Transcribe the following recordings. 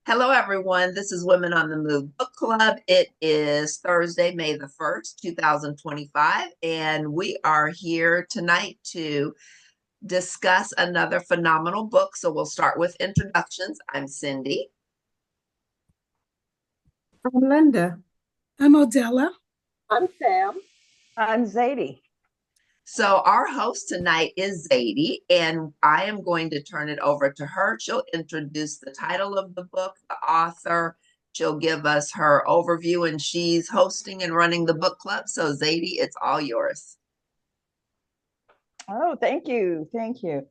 Hello, everyone. This is Women on the Move Book Club. It is Thursday, May the 1st, 2025, and we are here tonight to discuss another phenomenal book. So we'll start with introductions. I'm Cindy. I'm Linda. I'm Odella. I'm Sam. I'm Zadie. So our host tonight is Zadie, and I am going to turn it over to her. She'll introduce the title of the book, the author. She'll give us her overview, and she's hosting and running the book club. So Zadie, it's all yours. Oh, thank you. Thank you.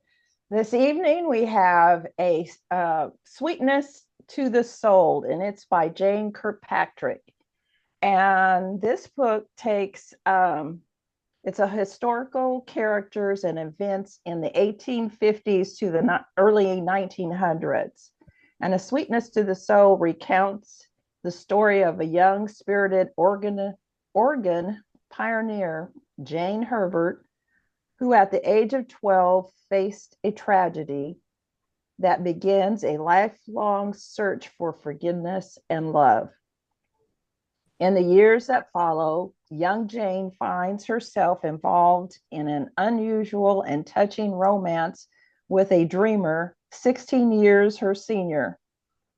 This evening we have a Sweetness to the Soul, and it's by Jane Kirkpatrick. And this book takes, it's a historical characters and events in the 1850s to the early 1900s. And A Sweetness to the Soul recounts the story of a young spirited organ pioneer, Jane Herbert, who at the age of 12 faced a tragedy that begins a lifelong search for forgiveness and love. In the years that follow, young Jane finds herself involved in an unusual and touching romance with a dreamer 16 years her senior,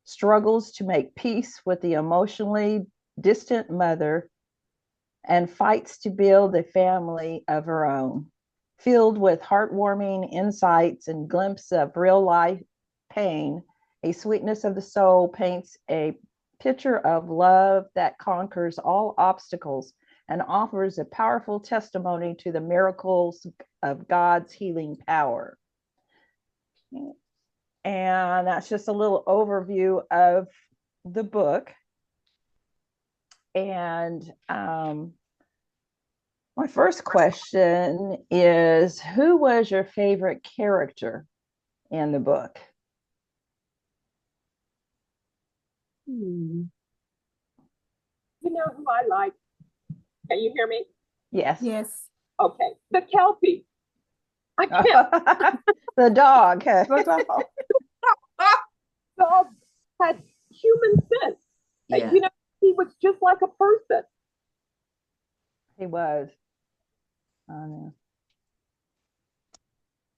struggles to make peace with the emotionally distant mother, and fights to build a family of her own. Filled with heartwarming insights and glimpses of real life pain, A Sweetness of the Soul paints a picture of love that conquers all obstacles and offers a powerful testimony to the miracles of God's healing power. And that's just a little overview of the book. And my first question is, who was your favorite character in the book? You know who I like? Can you hear me? Yes. Yes. Okay. The Kelpie. I can't. The dog. Dog had human sense. Yeah. He was just like a person. He was.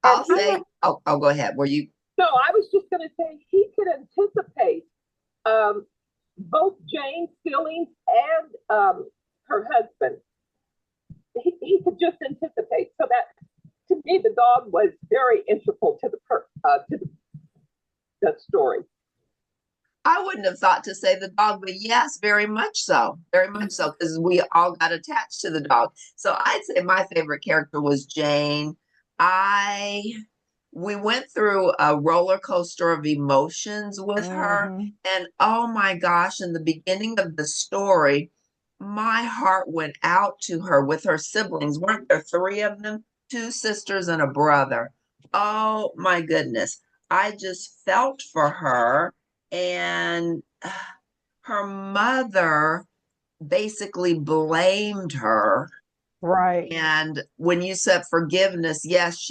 I'll say, go ahead. Were you? No, I was just going to say he could anticipate both Jane's feelings and her husband. He could just anticipate. So that, to me, the dog was very integral to the story. I wouldn't have thought to say the dog, but yes, very much so. Very much so, because we all got attached to the dog. So I'd say my favorite character was Jane. We went through a roller coaster of emotions with her. And oh my gosh, in the beginning of the story, my heart went out to her with her siblings. Weren't there three of them? Two sisters and a brother. Oh my goodness. I just felt for her. And her mother basically blamed her. Right. And when you said forgiveness, yes,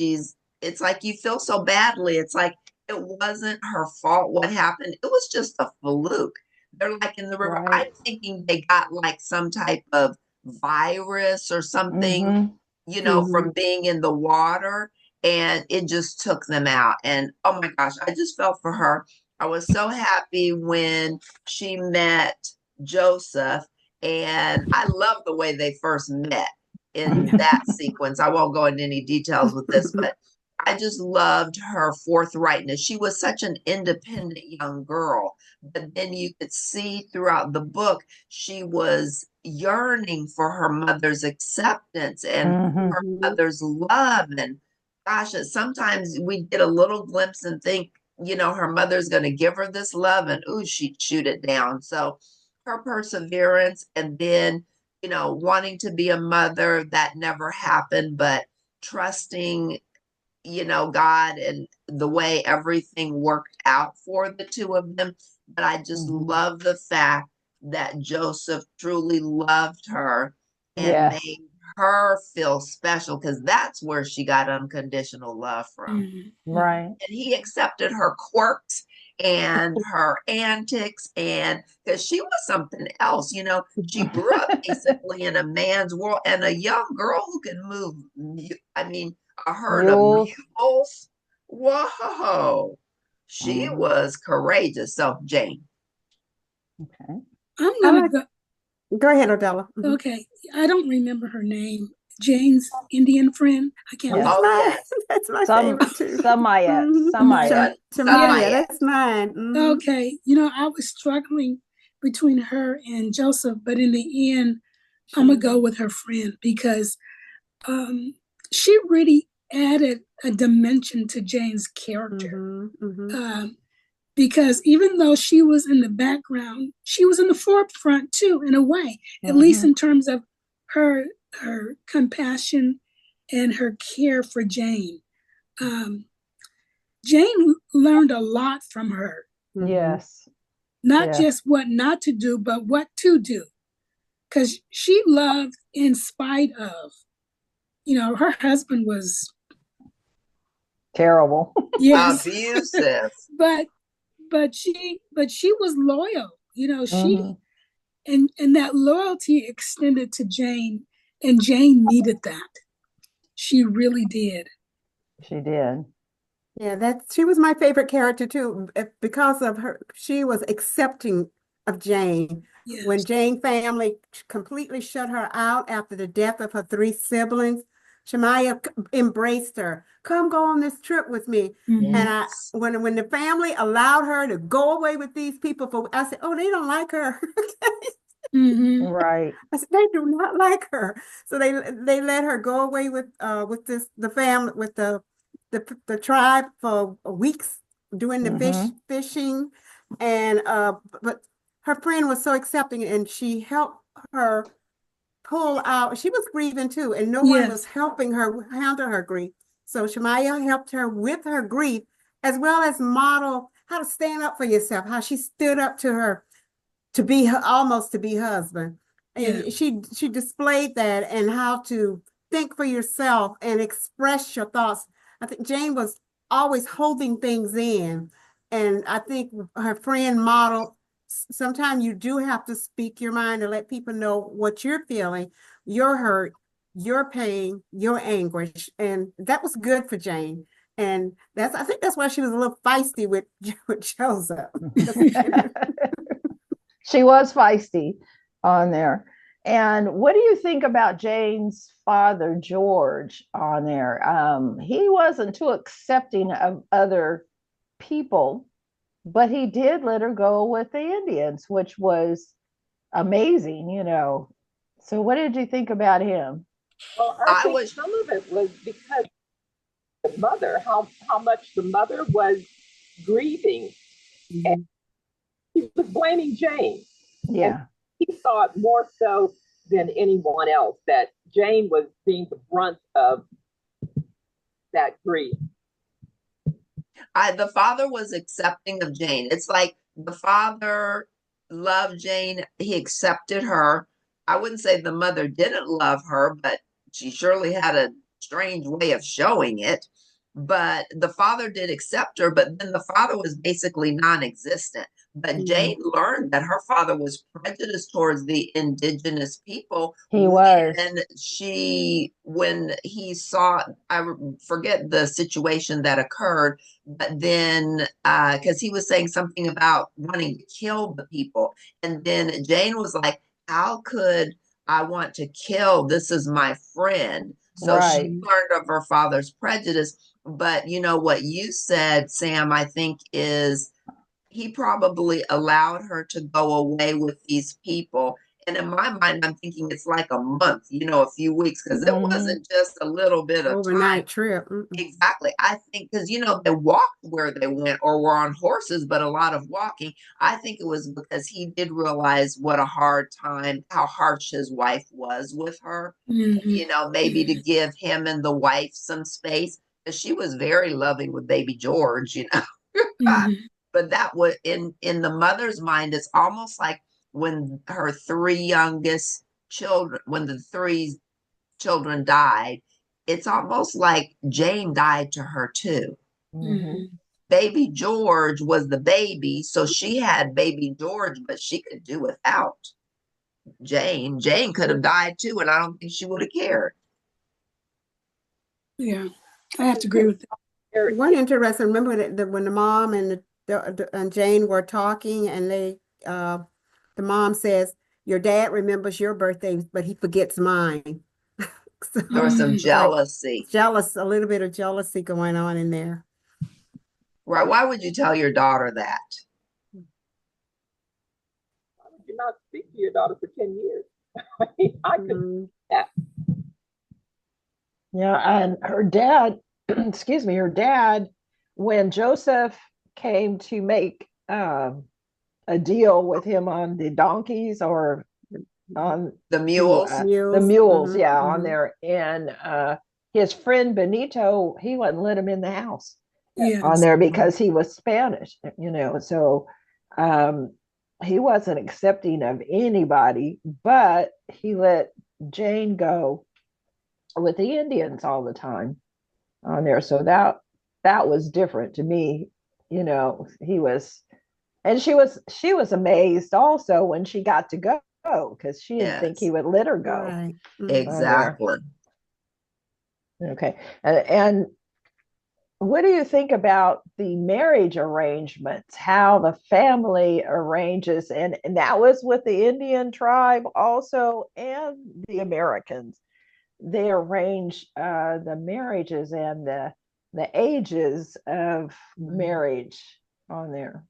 it's like you feel so badly. It's like it wasn't her fault what happened. It was just a fluke. They're like in the river. Right. I'm thinking they got like some type of virus or something, from being in the water, and it just took them out. And oh my gosh, I just felt for her. I was so happy when she met Joseph, and I love the way they first met in that sequence. I won't go into any details with this, but I just loved her forthrightness. She was such an independent young girl, but then you could see throughout the book, she was yearning for her mother's acceptance and her mother's love. And gosh, sometimes we get a little glimpse and think, her mother's going to give her this love, and ooh, she'd shoot it down. So her perseverance, and then, wanting to be a mother, that never happened, but trusting, God and the way everything worked out for the two of them. But I just love the fact that Joseph truly loved her and made her feel special, because that's where she got unconditional love from. Right. And he accepted her quirks and her antics, and because she was something else, she grew up basically in a man's world, and a young girl who can move, I mean, a herd of Mules. mules. Whoa, she Mhm. was courageous. So, Jane. Okay. I'm I gonna like. go. Go ahead, Odella. Okay, I don't remember her name. Jane's Indian friend. I can't Oh, think. that's Yes. Oh, mine. yes. That's my Some favorite too. Samaya. Maya. Samaya. Yeah. Shemaya, Samaya. that's mine. Okay. I was struggling between her and Joseph, but in the end, I'm gonna go with her friend because um, she really added a dimension to Jane's character. Um, because even though she was in the background, she was in the forefront too, in a way, at least Mhm. in terms of her compassion and her care for Jane. Um, Jane learned a lot from her, Yes. not Yes. just what not to do, but what to do. Because she loved in spite of, her husband was, Terrible. yes, Abusive. but she was loyal. She Mhm. and that loyalty extended to Jane, and Jane needed that. She really did. She did. Yeah, she was my favorite character too, because of her. She was accepting of Jane. When Yes. Jane family completely shut her out after the death of her three siblings, Shemaya embraced her. Come go on this trip with me. And Yes. when the family allowed her to go away with these people, I said, oh, they don't like her. Mm-hmm. Right. I said, they do not like her. So they let her go away with the family with the tribe for weeks doing the Mhm. fishing, and but her friend was so accepting, and she helped her pull out. She was grieving too, and no one was Yes. helping her handle her grief. So Shemaya helped her with her grief, as well as model how to stand up for yourself, how she stood up to her to be almost to be husband. Yeah. And she displayed that, and how to think for yourself and express your thoughts. I think Jane was always holding things in, and I think her friend modeled sometimes you do have to speak your mind and let people know what you're feeling, your hurt, your pain, your anguish. And that was good for Jane. And I think that's why she was a little feisty with Joseph. She was feisty on there. And what do you think about Jane's father, George, on there? He wasn't too accepting of other people, but he did let her go with the Indians, which was amazing. So, what did you think about him? Well, I I think was some of it was because the mother, how much the mother was grieving, and he was blaming Jane, and Yeah. he thought more so than anyone else that Jane was being the brunt of that grief. the father was accepting of Jane. It's like the father loved Jane, he accepted her. I wouldn't say the mother didn't love her, but she surely had a strange way of showing it. But the father did accept her, but then the father was basically non existent. But Jane learned that her father was prejudiced towards the indigenous people He was. when he saw, I forget the situation that occurred, but then because he was saying something about wanting to kill the people, and then Jane was like, how could I want to kill, this is my friend. So she Right. learned of her father's prejudice. But what you said, Sam, I think is he probably allowed her to go away with these people. And in my mind, I'm thinking it's like a month, a few weeks, because it Mhm. wasn't just a little bit of time. Overnight trip. Exactly. I think because, they walked where they went or were on horses, but a lot of walking. I think it was because he did realize what a hard time, how harsh his wife was with her, Mm-hmm. maybe to give him and the wife some space, because she was very loving with baby George. Mm-hmm. But that was in the mother's mind, it's almost like when her three youngest children, when the three children died, it's almost like Jane died to her too. Mhm. Mm-hmm. baby George was the baby, so she had baby George, but she could do without Jane. Jane could have died too, and I don't think she would have cared. Yeah, I have to agree with that. One interesting, remember that when the mom and and Jane were talking, and the mom says, "Your dad remembers your birthday, but he forgets mine." So There was some it's like jealousy. a little bit of jealousy going on in there. Right. Why would you tell your daughter that? Why would you not speak to your daughter for 10 years? I could do that. Yeah, and her dad, excuse me, her dad, when Joseph came to make a deal with him on the donkeys or on The mules. the mules, Mhm, yeah, on mhm. there, and his friend Benito, he wouldn't let him in the house on Yes. there because he was Spanish, so um, he wasn't accepting of anybody, but he let Jane go with the Indians all the time on there. So that was different to me. He was, and she was amazed also when she got to go because she didn't think he Yes, would let her go Right. on there. exactly. Okay. And what do you think about the marriage arrangements, how the family arranges? And that was with the Indian tribe also and the Americans. They arrange the marriages and the ages of marriage on there.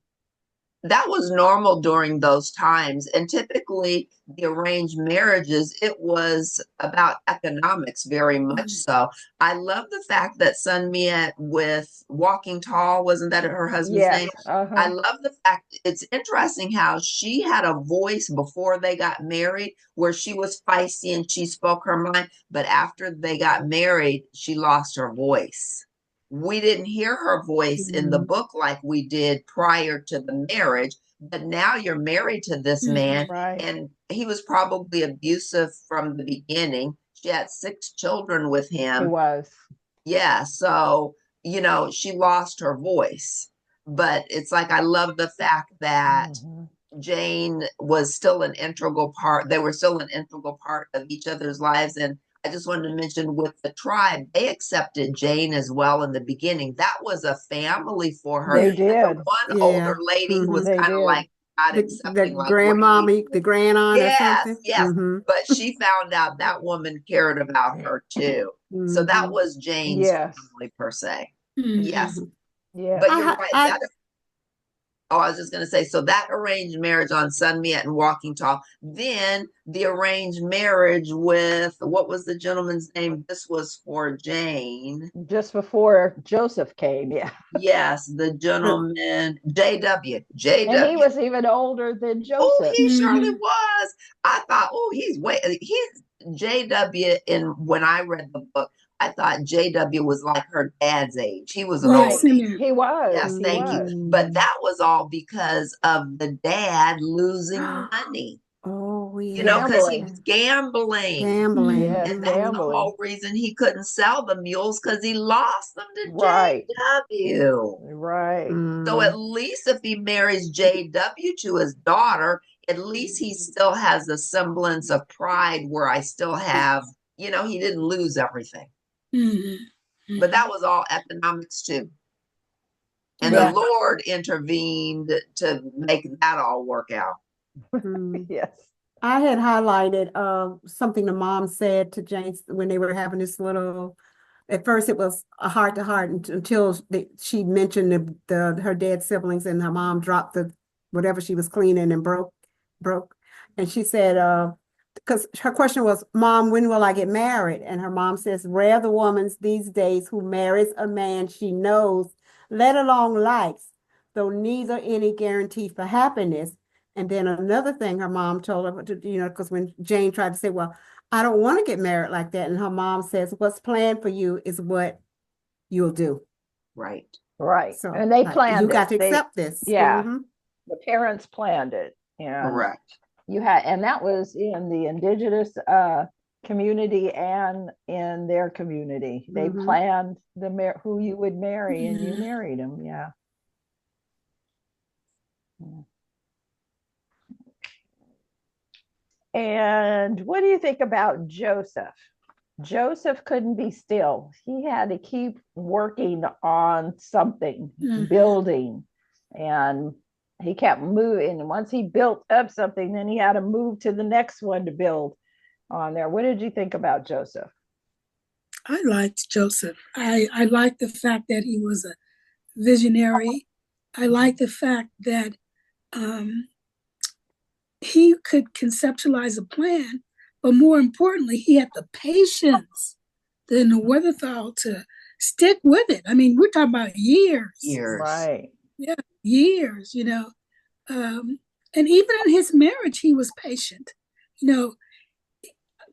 That was normal during those times. And typically, the arranged marriages, it was about economics, very much so. I love the fact that Sun Miet with Walking Tall, wasn't that her husband's Yes. name? I Uh-huh. love the fact it's interesting how she had a voice before they got married, where she was feisty and she spoke her mind. But after they got married, she lost her voice. We didn't hear her voice in the Mhm. book like we did prior to the marriage, but now you're married to this man, Right. and he was probably abusive from the beginning. She had 6 children with He him. was. Yeah, so, she lost her voice. But it's like I love the fact that Mhm. Jane was still an integral part. They were still an integral part of each other's lives. And I just wanted to mention with the tribe, they accepted Jane as well in the beginning. That was a family for her. They And the did. one older Yeah. lady who was Mhm. They kind of did. like not The accepting, like, what are you grandmommy, the doing? grand aunt or Yes, something. yes. Mm-hmm. But she found out that woman cared about her too. So that Mm-hmm. was Jane's Yes. family per se. Mhm. Yes. Mm-hmm. Yes. But you're right. I That Oh, I was just going to say, so that arranged marriage on Sun Miet and Walking Tall. Then the arranged marriage with, what was the gentleman's name? This was for Jane. Just before Joseph came, yeah. Yes, the gentleman, JW. And he JW. was even older than Oh, Joseph. he surely Mhm. was. I thought, oh, he's JW. And when I read the book, I thought JW was like her dad's age. He was an Right. old Yes, in man. there. He was. Yes, He thank you. was. But Mm. that was all because of the dad losing money. Oh Because he yeah. Gambling. was gambling. Gambling. Yes, And Mhm. that's the Mm-hmm. gambling. whole reason he couldn't sell the mules because he lost them to Right. JW. Right. So Mm. at least if he marries JW to his daughter, at least he still has a semblance of pride where I still have, he didn't lose everything. Mhm. But Mhm. that was all economics too. And the Yeah. Right. Lord intervened to make that all work out. Mm. Yes. I had highlighted something the mom said to James when they were having this little. At first, it was a heart to heart until she mentioned her dead siblings, and her mom dropped the whatever she was cleaning and broke, and she said, because her question was, "Mom, when will I get married?" And her mom says, "Rare the woman these days who marries a man she knows, let alone likes, though neither any guarantee for happiness." And then another thing her mom told her, because when Jane tried to say, well, I don't want to get married like that. And her mom says, what's planned for you is what you'll do. Right. Right. So And they like you planned got it. to accept this. Yeah, Mm-hmm. the parents planned it. And Correct. and that was in the indigenous community and in their community. They Mm-hmm. planned who you would marry and you Mhm. married them. Yeah. And what do you think about Joseph? Joseph couldn't be still. He had to keep working on something, building, and he kept moving. And once he built up something, then he had to move to the next one to build on there. What did you think about Joseph? I liked Joseph. I liked the fact that he was a visionary. I liked the fact that um, he could conceptualize a plan, but more importantly, he had the patience, the wherewithal to stick with it. I mean, we're talking about years. Years. Right. Yeah, years, and even in his marriage, he was patient. You know,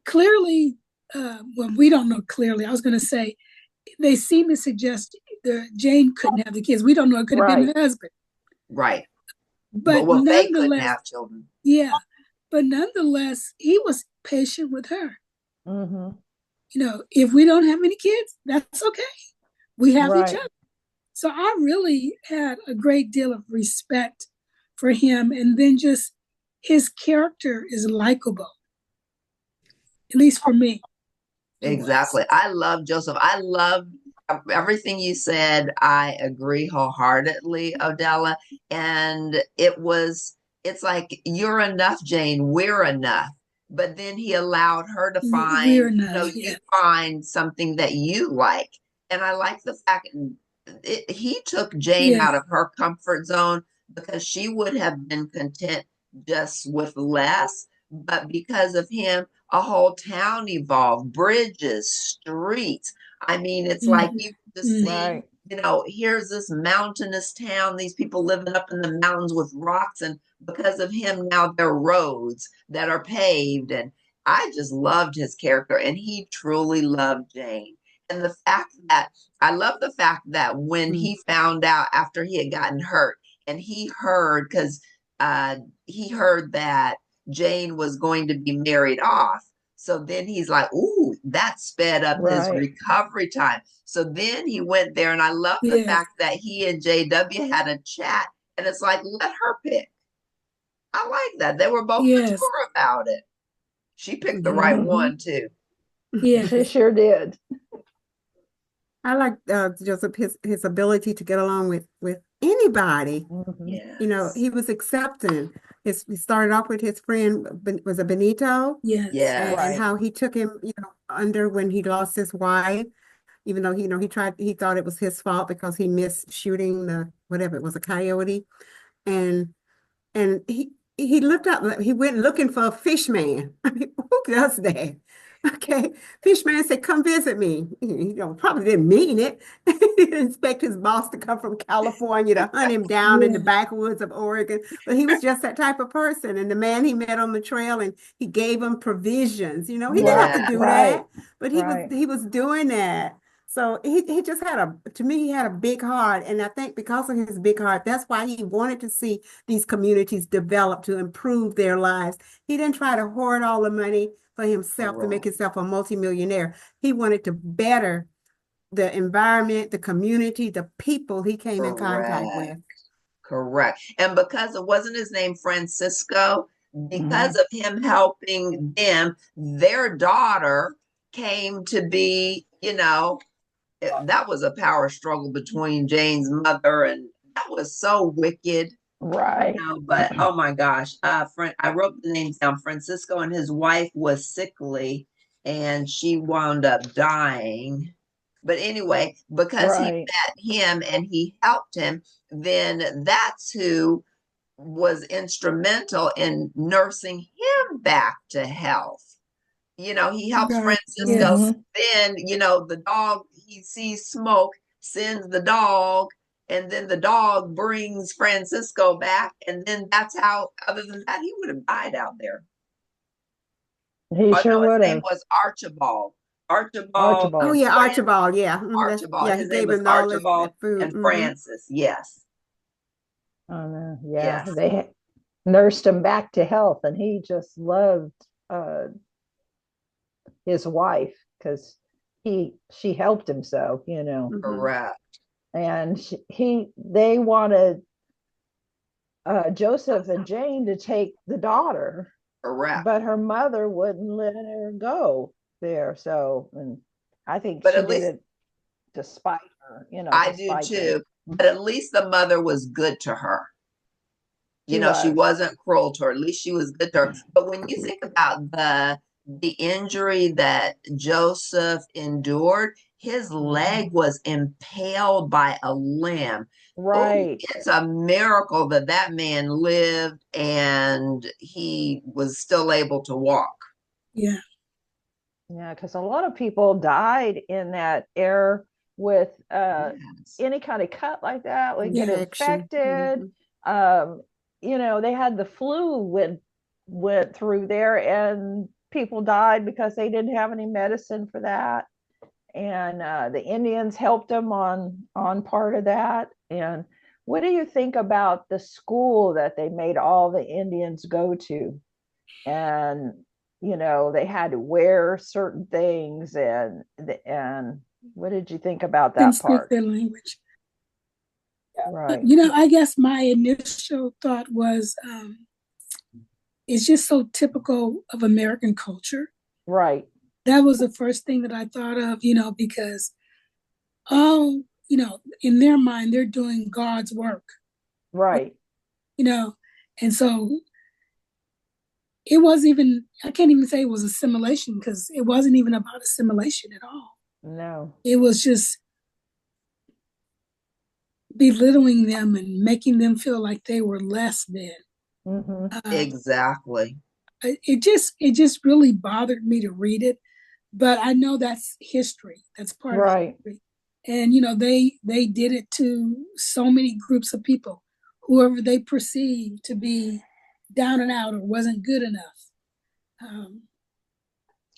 clearly, well, we don't know clearly. I was going to say, they seem to suggest Jane couldn't have the kids. We don't know. It could have been her husband. Right. But well, they couldn't nonetheless, have children. yeah. But nonetheless, he was patient with her. Mm-hmm. If we don't have any kids, that's okay. We have Right. each other. So I really had a great deal of respect for him. And then just his character is likable, at least for me. Exactly. I love Joseph. I love everything you said. I agree wholeheartedly, Odella. And it's like, you're enough, Jane. We're enough. But then he allowed her to find, We're enough, you find something that you like. And I like the fact he took Jane out of her comfort zone, because she would have been content just with less. But because of him, a whole town evolved, bridges, streets. I mean, it's like you just see, here's this mountainous town, these people living up in the mountains with rocks. And because of him, now there are roads that are paved. And I just loved his character, and he truly loved Jane. And I love the fact that when he found out after he had gotten hurt, and he heard, because he heard that Jane was going to be married off. So then he's like, ooh, that sped up his recovery time. So then he went there, and I love the fact that he and JW had a chat, and it's like, let her pick. I like that. They were both mature about it. She picked the right one too. Yeah, she sure did. I like Joseph, his ability to get along with anybody. Yes. He was accepting. He started off with his friend, was it Benito? Yes. And how he took him, under when he lost his wife, even though he thought it was his fault because he missed shooting whatever it was, a coyote, and he looked up. He went looking for a fish man. I mean, who does that? Okay, fish man said, "Come visit me." Probably didn't mean it. He didn't expect his boss to come from California to hunt him down in the backwoods of Oregon. But he was just that type of person. And the man he met on the trail, and he gave him provisions. He didn't have to do that, but he was doing that. So he just to me, he had a big heart. And I think because of his big heart, that's why he wanted to see these communities develop to improve their lives. He didn't try to hoard all the money for himself to make himself a multimillionaire. He wanted to better the environment, the community, the people he came in contact with. Correct. And because it wasn't his name, Francisco, because of him helping them, their daughter came to be, that was a power struggle between Jane's mother, and that was so wicked. Right. But oh my gosh, I wrote the names down. Francisco, and his wife was sickly, and she wound up dying. But anyway, because he met him and he helped him, then that's who was instrumental in nursing him back to health. He helps Francisco. Then, the dog, he sees smoke, sends the dog, and then the dog brings Francisco back. And then that's how, other than that, he would have died out there. He sure would have. His name was Archibald. Archibald. Oh, yeah, Archibald. Yeah. Archibald. Yeah, his name was Archibald and Francis. Yes. Oh, no. Yeah. Yes. They nursed him back to health, and he just loved his wife because she helped him so. Correct. And they wanted Joseph and Jane to take the daughter, Correct. but her mother wouldn't let her go there. So, and I think But she at did least it to spite her, I to do spite them. too. But at least the mother was good to her. She She was. wasn't cruel to her. At least she was good to her. But when you think about the injury that Joseph endured, his leg was impaled by a limb. Oh, Right. it's a miracle that that man lived and he was still able to walk. Yeah. Yeah, because a lot of people died in that air with Yes. any kind of cut like that, would get Infection. infected. Um, they had the flu went through there, and people died because they didn't have any medicine for that. And the Indians helped them on part of that. And what do you think about the school that they made all the Indians go to? And they had to wear certain things, and what did you think about Couldn't that speak part? their language. Right. I guess my initial thought was it's just so typical of American culture. Right. That was the first thing that I thought of, because in their mind, they're doing God's work, Right. you know, and so it wasn't even, I can't even say it was assimilation because it wasn't even about assimilation at all. No. It was just belittling them and making them feel like they were less than. Mm-hmm. Exactly. It just really bothered me to read it, but I know that's history. That's part of Right. history, and they did it to so many groups of people, whoever they perceived to be down and out or wasn't good enough. Um,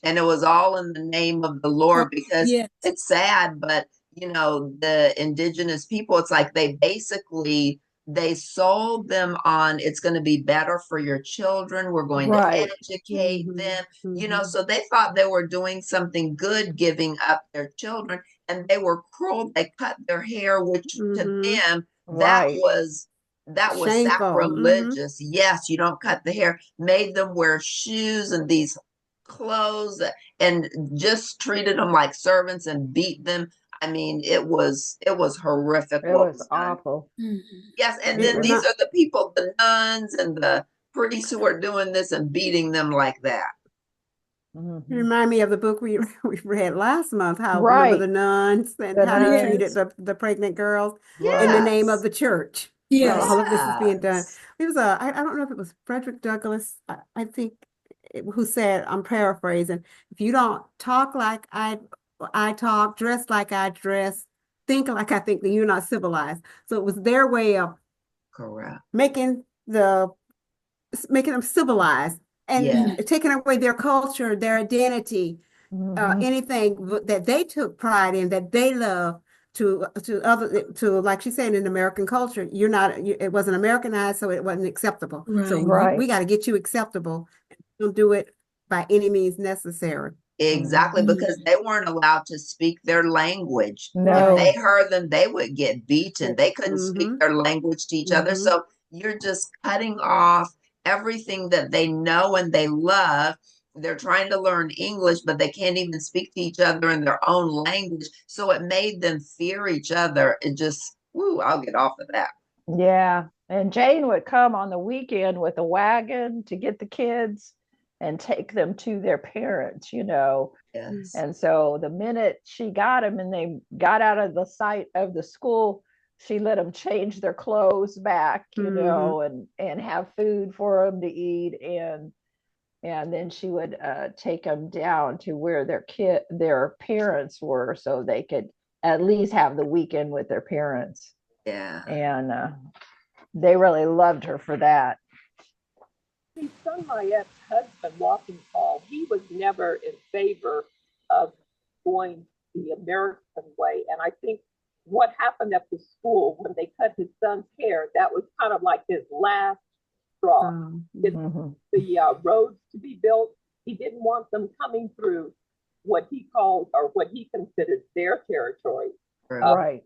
And it was all in the name of the oh, Lord because yes, it's sad, but the indigenous people, it's like they sold them on it's going to be better for your children. We're going to Right. educate them, Mm-hmm. so they thought they were doing something good giving up their children, and they were cruel. They cut their hair, which to Mm-hmm. them Right. that was Shameful. Mm-hmm. sacrilegious. Yes, you don't cut the hair. Made them wear shoes and these clothes and just treated them like servants and beat them. I mean, it was horrific It what was was done. awful. mm-hmm. Yes, and It then these remind are the people, the nuns and the priests who are doing this and beating them like that. It Mm-hmm. remind me of the book we read last month, how remember the Right. nuns and The how they treated Yes, the pregnant girls in the Right. name of Yes. the church. Well, yes, all of this is being done. Yes. It was I don't know if it was Frederick Douglass, I think, who said, I'm paraphrasing, if you don't talk like I talk, dress like I dress, think like I think, then you're not civilized. So it was their way of Correct. making them civilized and Yeah. mm-hmm. taking away their culture, their identity, Mm-hmm. anything that they took pride in, that they love, to like she said, in American culture, it wasn't Americanized, so it wasn't acceptable. So Right. we Right. got to get you acceptable. Don't do it by any means necessary. Exactly, Mm-hmm. because they weren't allowed to speak their language. If Right. they No. heard them, they would get beaten. They couldn't speak Mm-hmm. their language to each other. Mm-hmm. So you're just cutting off everything that they know and they love. They're trying to learn English, but they can't even speak to each other in their own language. So it made them fear each other. It just, woo, I'll get off of that. Yeah. And Jane would come on the weekend with a wagon to get the kids and take them to their parents. Yes. And so the minute she got them and they got out of the sight of the school, she let them change their clothes back, Mm-hmm. and have food for them to eat. And then she would take them down to where their parents were, so they could at least have the weekend with their parents. Yeah. And they really loved her for that. See, son, my ex-husband, Walking Paul, he was never in favor of going the American way. And I think what happened at the school when they cut his son's hair, that was kind of like his last straw. His, Mm-hmm. the roads to be built, he didn't want them coming through what he called or what he considered their territory, uh, Right.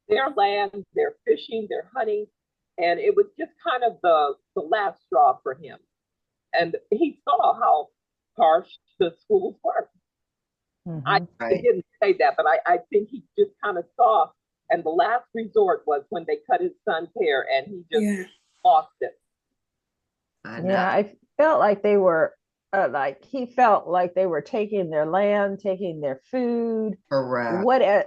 their land, their fishing, their hunting. And it was just kind of the last straw for him. And he saw how harsh the schools were. I Right. didn't say that, but I think he just kind of saw. And the last resort was when they cut his son's hair, and he just Yeah. lost it. I know. Yeah, I felt like they were like he felt like they were taking their land, taking their food. Correct.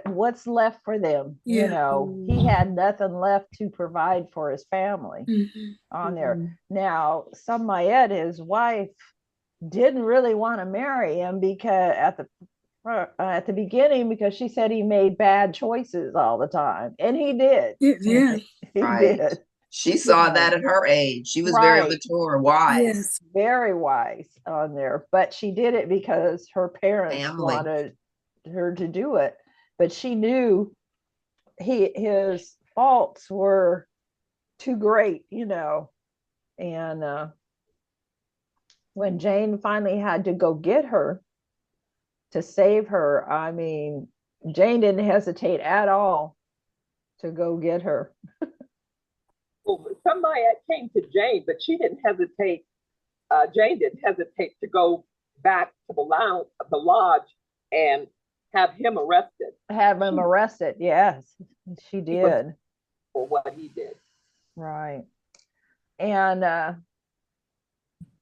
What's left for them? You Yeah. know, he had nothing left to provide for his family on there. Mhm. Now, Samayed, his wife, didn't really want to marry him because at the beginning because she said he made bad choices all the time, and he did. Yeah. He Right. did. She saw Yeah. that at her age. She was very Right. mature, wise. Yes. Very wise on there, but she did it because her parents Family. wanted her to do it. But she knew his faults were too great, you know. And when Jane finally had to go get her to save her, I mean, Jane didn't hesitate at all to go get her. Well, somebody came to Jane, but she didn't hesitate. Jane didn't hesitate to go back to the lodge, and have him arrested. Have him arrested, yes, she did. For what he did. Right. And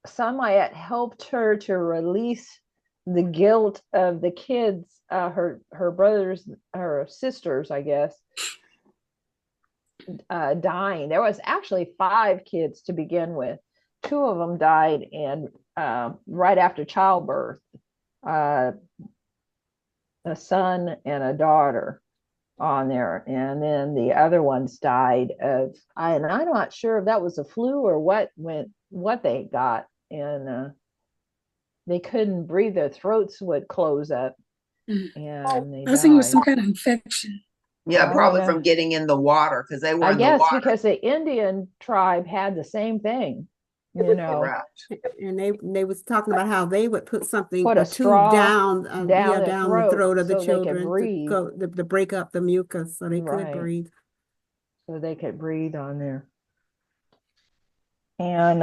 Samayet helped her to release the guilt of the kids, her brothers, her sisters, I guess, dying. There was actually 5 kids to begin with. 2 of them died right after childbirth. A son and a daughter on there, and then the other ones died of, and I'm not sure if that was a flu or what they got, and they couldn't breathe, their throats would close up, and they I think it was died. some kind of infection. Yeah, Oh, probably yeah. from getting in the water because they were I in the guess water. because the Indian tribe had the same thing, you know. Correct. And they was talking about how they would put Put a tube straw down down down their the throat of the so they could children to breathe. go to break up the mucus so they could Right. breathe. So they could breathe on there. And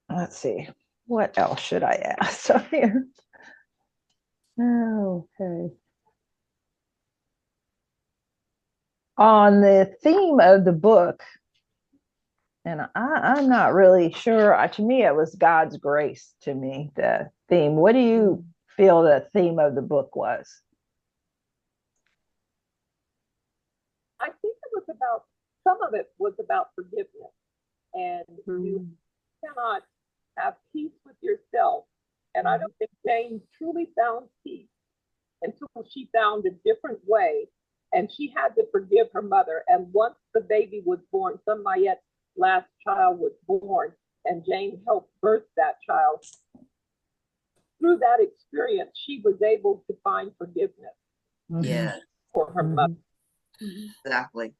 let's see, what else should I ask here? Okay. On the theme of the book, and I'm not really sure. To me, it was God's grace. To me, the theme. What do you feel the theme of the book was? I think it was about, some of it was about forgiveness. And you cannot have peace with yourself. And I don't think Jane truly found peace until she found a different way. And she had to forgive her mother. And once the baby was born, Samayet's last child was born, and Jane helped birth that child. Through that experience, she was able to find forgiveness. Yeah. For her mother. Exactly.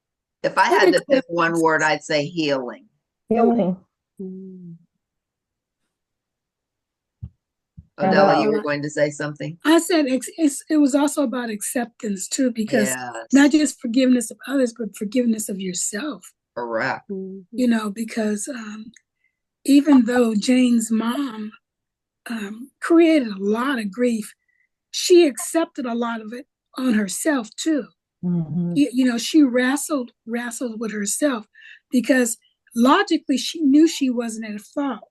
If I had to pick one word, I'd say healing. Healing. Adela, you were going to say something? I said it was also about acceptance too, because Yes. not just forgiveness of others, but forgiveness of yourself. Correct. You know, because even though Jane's mom created a lot of grief, she accepted a lot of it on herself too. You know, she wrestled with herself, because logically she knew she wasn't at fault,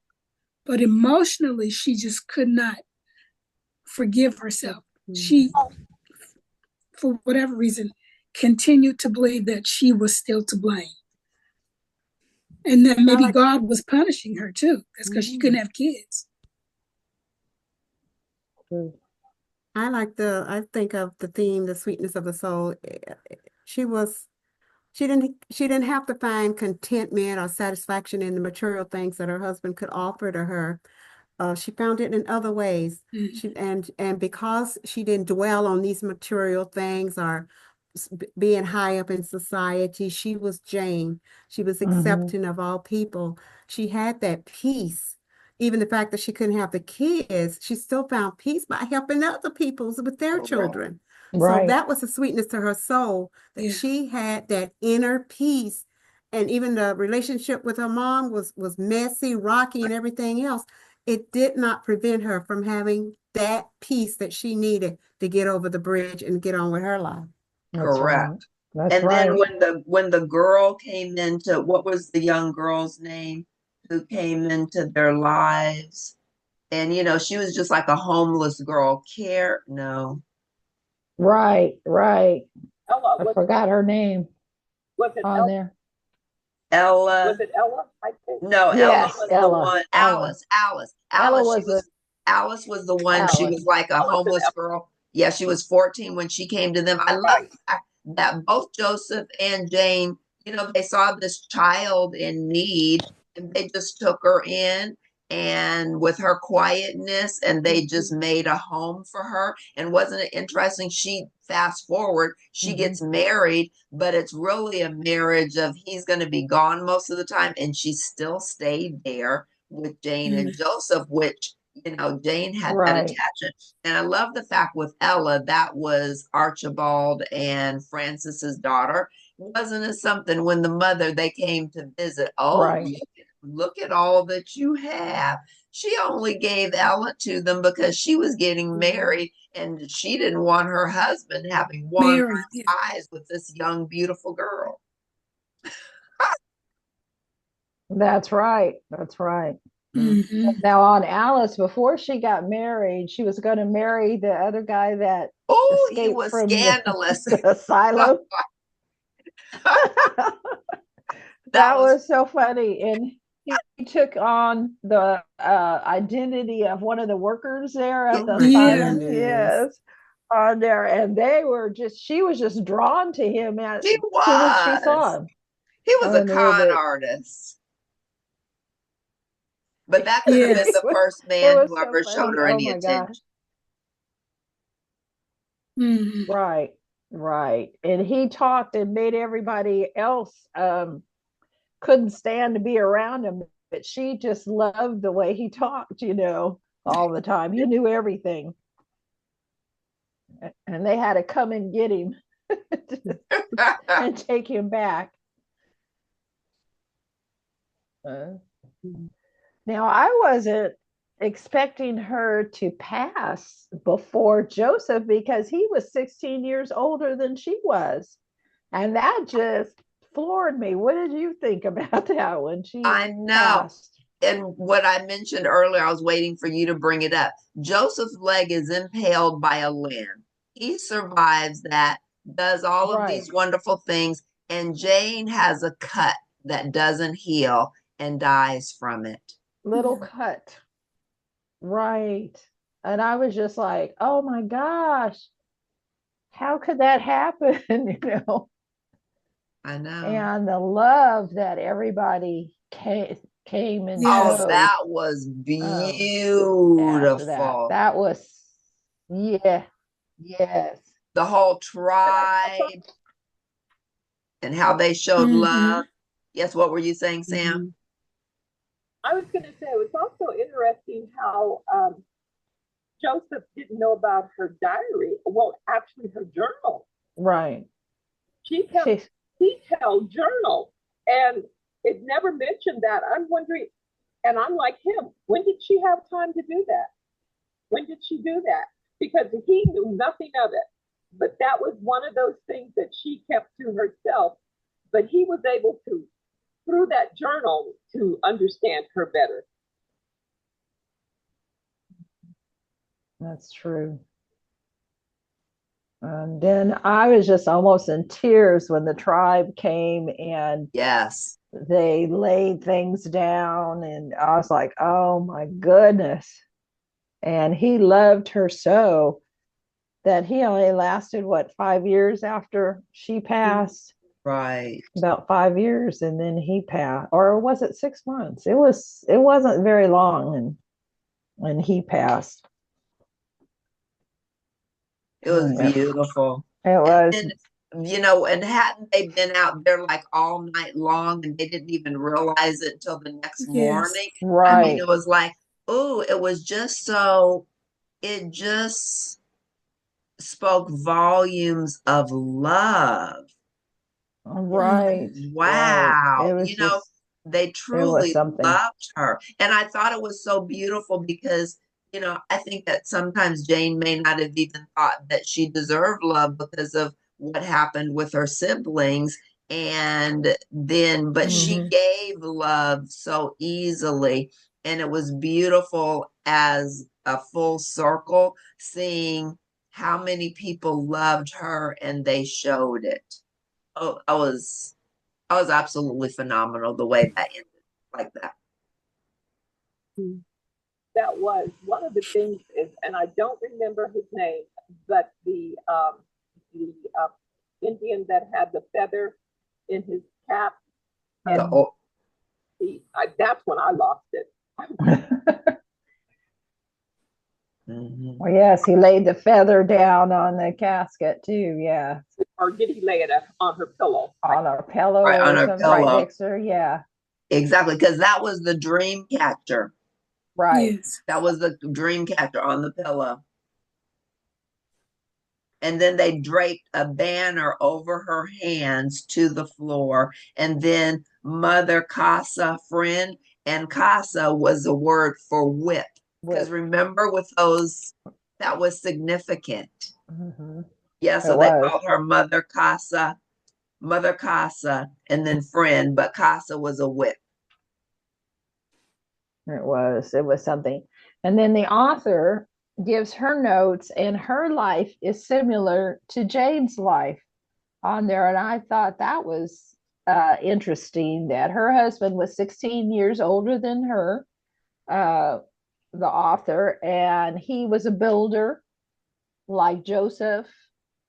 but emotionally she just could not forgive herself. She, for whatever reason, continued to believe that she was still to blame, and that maybe God was punishing her too. That's because she couldn't have kids. I think of the theme, the sweetness of the soul. She didn't have to find contentment or satisfaction in the material things that her husband could offer to her. She found it in other ways. And because she didn't dwell on these material things or being high up in society, she was Jane. She was accepting of all people. She had that peace. Even the fact that she couldn't have the kids, she still found peace by helping other people with their children. Right. So that was the sweetness to her soul, that she had that inner peace, and even the relationship with her mom was messy, rocky, and everything else, it did not prevent her from having that peace that she needed to get over the bridge and get on with her life. That's right. Correct. That's And then right. when the girl came into, what was the young girl's name who came into their lives? And she was just like a homeless girl. No. Right, right. Ella, I forgot her name was it on Ella? there. Ella. Was it Ella? I think. No, Ella Yes, was the Ella. one. Ella. Ella She was the was Alice was the one. She was Alice. like a Ella and homeless girl. Yeah, she was 14 when she came to them. I love right. the fact that both Joseph and Jane, they saw this child in need and they just took her in and with her quietness and they just made a home for her. And wasn't it interesting? She fast forward, she gets married, but it's really a marriage of he's going to be gone most of the time and she still stayed there with Jane and Joseph, which Jane had that Right. attachment. And I love the fact with Ella, that was Archibald and Francis's daughter. Wasn't it something when the mother they came to visit? Oh, Right. look at all that you have. She only gave Ella to them because she was getting married and she didn't want her husband having wandering Mary, yeah. eyes with this young, beautiful girl. That's right. That's right. Mm-hmm. Now on Alice, before she got married, she was going to marry the other guy that Oh, he escaped was from scandalous. the asylum. That was was so funny. And he took on the identity of one of the workers there at oh the my Yeah. asylum. goodness. Yes. On there. And she was just drawn to him as She soon as she saw was. him. He was a I mean, con artist. But that could have been Yes. the first it man was who so ever showed funny. her Oh any my God. attention. Mm-hmm. Right, right. And he talked and made everybody else couldn't stand to be around him, but she just loved the way he talked, all the time. He knew everything. And they had to come and get him and take him back. Now, I wasn't expecting her to pass before Joseph because he was 16 years older than she was. And that just floored me. What did you think about that when she I know. passed? And what I mentioned earlier, I was waiting for you to bring it up. Joseph's leg is impaled by a limb. He survives that, does all of Right. these wonderful things, and Jane has a cut that doesn't heal and dies from it. Little cut. Right. And I was just like, oh my gosh, how could that happen? I know. And the love that everybody came and Yes. Oh, showed that was after that. beautiful. That was, yeah, yes. The whole And tribe and how they showed Mm-hmm. love. Yes, what were you saying, Sam? I was going to say it was also interesting how Joseph didn't know about her diary. Well, actually, her journal. Right. She kept She, detailed journal, and it never mentioned that. I'm wondering, and I'm like him. When did she have time to do that? When did she do that? Because he knew nothing of it. But that was one of those things that she kept to herself. But he was able to, through that journal, to understand her better. that's true. And then I was just almost in tears when the tribe came and Yes. they laid things down. And I was like, oh my goodness. And he loved her so that he only lasted, what, 5 years after she passed? Right. About 5 years, and then he passed. Or was it 6 months? It wasn't very long, and when he passed. It was It beautiful. was. And and hadn't they been out there like all night long and they didn't even realize it until the next Yes. morning? I mean, Right. it was like, oh, it was just so, it just spoke volumes of love. Right, right. Wow. It was just, They it was truly something. loved her. And I thought it was so beautiful because, I think that sometimes Jane may not have even thought that she deserved love because of what happened with her siblings. And then, but she Hmm. gave love so easily. And it was beautiful as a full circle, seeing how many people loved her and they showed it. Oh, I was absolutely phenomenal the way that ended like that. That was one of the things is, and I don't remember his name, but the Indian that had the feather in his cap, and Oh, that's when I lost it. mhm. Well, yes, he laid the feather down on the casket too. Yeah, Or did he lay it on her pillow? on our pillow Right on or her something right pillow. next to her. Yeah, Exactly, because that was the dream catcher. right. Yes. That was the dream catcher on the pillow. And then they draped a banner over her hands to the floor. And then Mother Casa, friend, and Casa was a word for whip. Because With remember, with those, that was significant. hmm Yeah, it so they was. called her Mother Casa, and then friend, but Casa was a whip. It was. It was something. And then the author gives her notes, and her life is similar to Jane's life on there. And I thought that was interesting that her husband was 16 years older than her, uh, the author, and he was a builder like Joseph.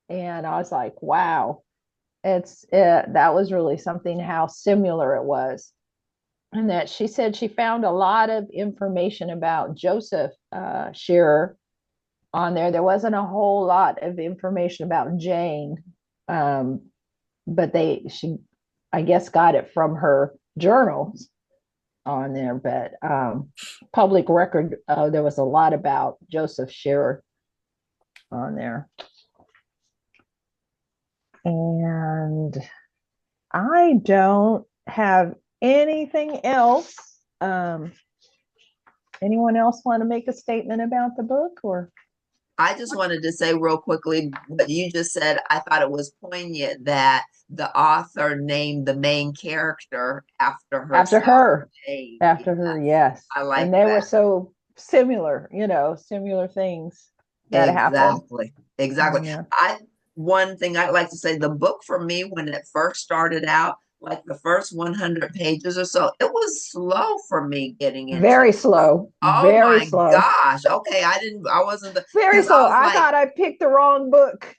And I was like, wow, that was really something how similar it was. And that she said she found a lot of information about Joseph Shearer on there. There wasn't a whole lot of information about Jane, um, but she, I guess, got it from her journals on there. But public record, there was a lot about Joseph Shearer on there. And I don't have anything else. Anyone else want to make a statement about the book or? I just wanted to say real quickly what you just said. I thought it was poignant that the author named the main character after After herself. her, Jane. after her, Yes, yes. I like And they were that. so similar, similar things that happened Exactly. Exactly. on there. One thing I'd like to say, the book for me, when it first started out, like the first 100 pages or so, it was slow for me getting into Very it. slow, Oh very my slow, gosh. Okay. I wasn't very because I slow. was I like, thought I picked the wrong book.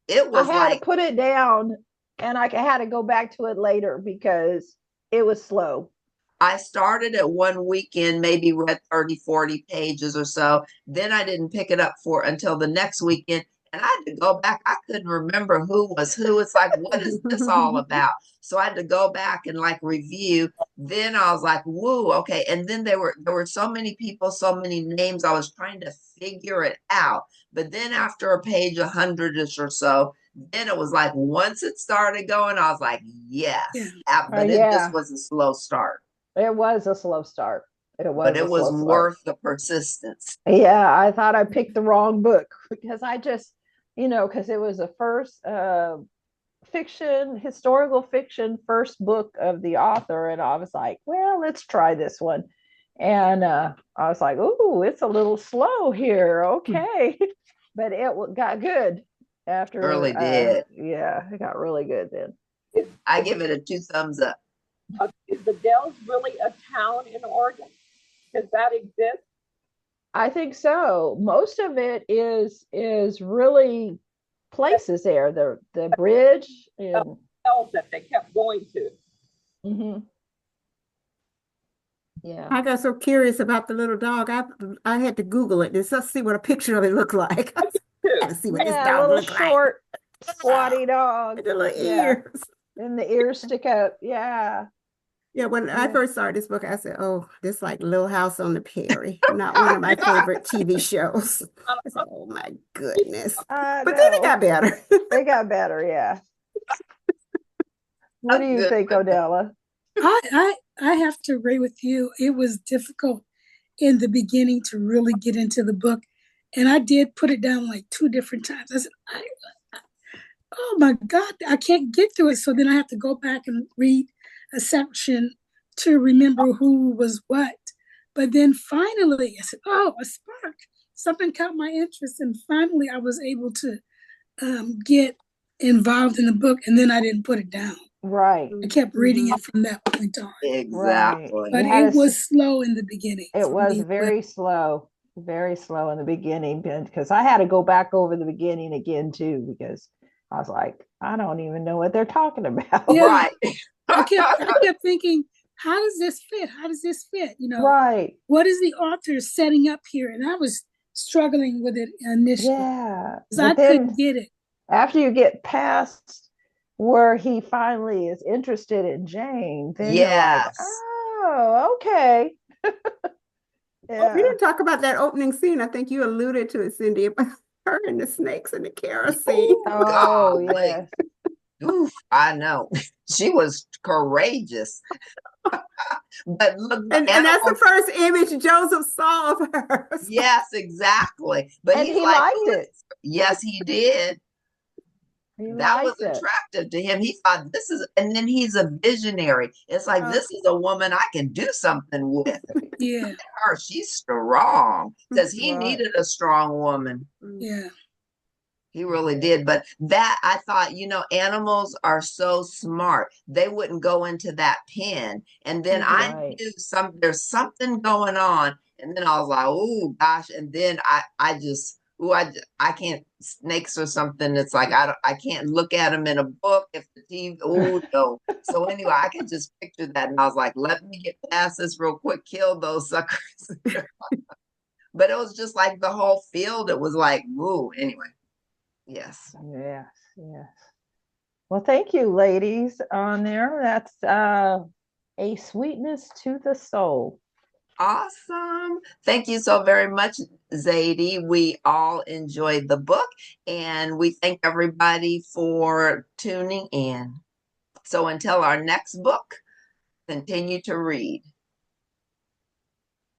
it I was had to like, put it down and I had to go back to it later because it was slow. I started at one weekend, maybe read 30, 40 pages or so. Then I didn't pick it up for until the next weekend. And I had to go back. I couldn't remember who was who. It's like, what is this all about? So I had to go back and like review. Then I was like, woo, okay. And then there were so many people, so many names. I was trying to figure it out. But then after a page 100ish or so, then it was like once it started going, I was like, Yeah. yes. But it just Yeah, was a slow start, it was a slow start. It but was a it was slow start. worth the persistence. Yeah, I thought I picked the wrong book because I just, because it was the first historical fiction first book of the author. And I was like, well, let's try this one. And I was like, oh, it's a little slow here. Okay. But it got good Really after, did. yeah, it got really good then. Is, I is, give it a 2 thumbs up. is the Dells really a town in Oregon? Does that exist? I think so. Most of it is really places there. The bridge and Dells that they kept going to. mhm. Yeah. I got so curious about the little dog. I had to Google it just to see what a picture of it looked like. I had to see what this Yeah, a dog little looked like. short, squatty dog. The little Yeah. ears. And the ears stick up. Yeah. Yeah, when I Yeah. first started this book, I said, "Oh, this like Little House on the Prairie, not one of my favorite TV shows." I said, "Oh my goodness!" I But then it know. got better. They got better, yeah. What do you Good think, one. Odella? I have to agree with you. It was difficult in the beginning to really get into the book. And I did put it down like 2 different times. I said, oh my God, I can't get through it. So then I have to go back and read a section to remember who was what. But then finally, I said, oh, a spark. Something caught my interest. And finally, I was able to get involved in the book. And then I didn't put it down. Right. I kept reading it from that point on. Right. Exactly. But it was slow in the beginning. It was me. very slow in the beginning because I had to go back over the beginning again too because I was like, I don't even know what they're talking about. Yeah. Right. I kept thinking, how does this fit? How does this fit? You know, Right. what is the author setting up here? And I was struggling with it initially. Yeah. Because I couldn't get it. After you get past where he finally is interested in Jane, then you're like, Yes. oh, okay. Yeah. We didn't talk about that opening scene. I think you alluded to it, Cindy, about her and the snakes and the kerosene. Oh, yes. Oof, I know. She was courageous. But look, and that's the first image Joseph saw of her. Yes, exactly. But and he's he like, liked it. Yes, he did. That was attractive to him. He thought this is, and then he's a visionary. It's like, this is a woman I can do something with. Yeah. Her, she's strong. Because he needed a strong woman. Yeah. He really did. But that, I thought, animals are so smart. They wouldn't go into that pen. And then I knew there's something going on. And then I was like, oh gosh. And then I just, I can't, snakes or something. It's like, I can't look at them in a book if the TV, oh no. So anyway, I can just picture that. And I was like, let me get past this real quick, kill those suckers. But it was just like the whole field. It was like, woo, anyway. Yes. Yes. Well, thank you, ladies, on there. That's A Sweetness to the Soul. Awesome. Thank you so very much, Zadie. We all enjoyed the book and we thank everybody for tuning in. So until our next book, continue to read.